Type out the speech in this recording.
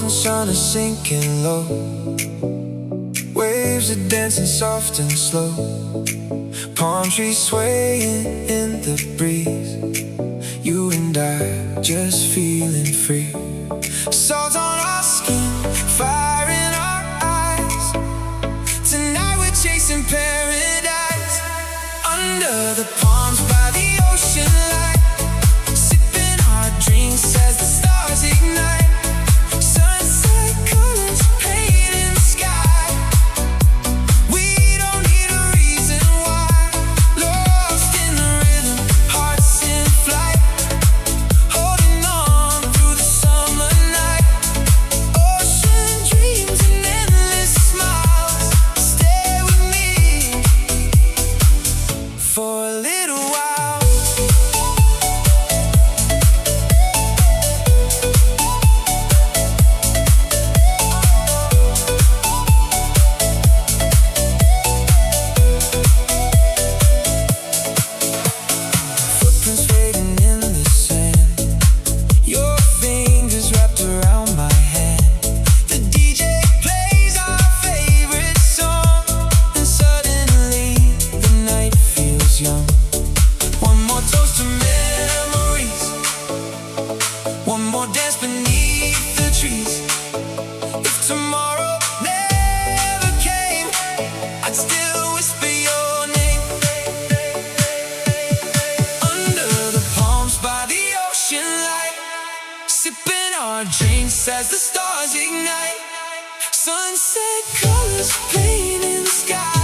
morning sun is sinking low. Waves are dancing soft and slow. Palm trees swaying in the breeze. You and I just feeling free. Salt on our skin, fire in our eyes. Tonight we're chasing paradise. Under the palms by the ocean light, sipping our drinks as the stars ignite. Sunset colors painting the sky. We don't need a reason why. Lost in the rhythm, hearts in flight. Holding on through the summer night. Ocean dreams and endless smiles. Stay with me for a little while. Footprints fading in the sand. Your fingers wrapped around my hand. The DJ plays our favorite song, and suddenly the night feels young. One more toast to memories. One more dance beneath the trees. If tomorrow never came, I'd still whisper your name. Under the palms by the ocean light, sipping our drinks as the stars ignite. Sunset colors painting the sky.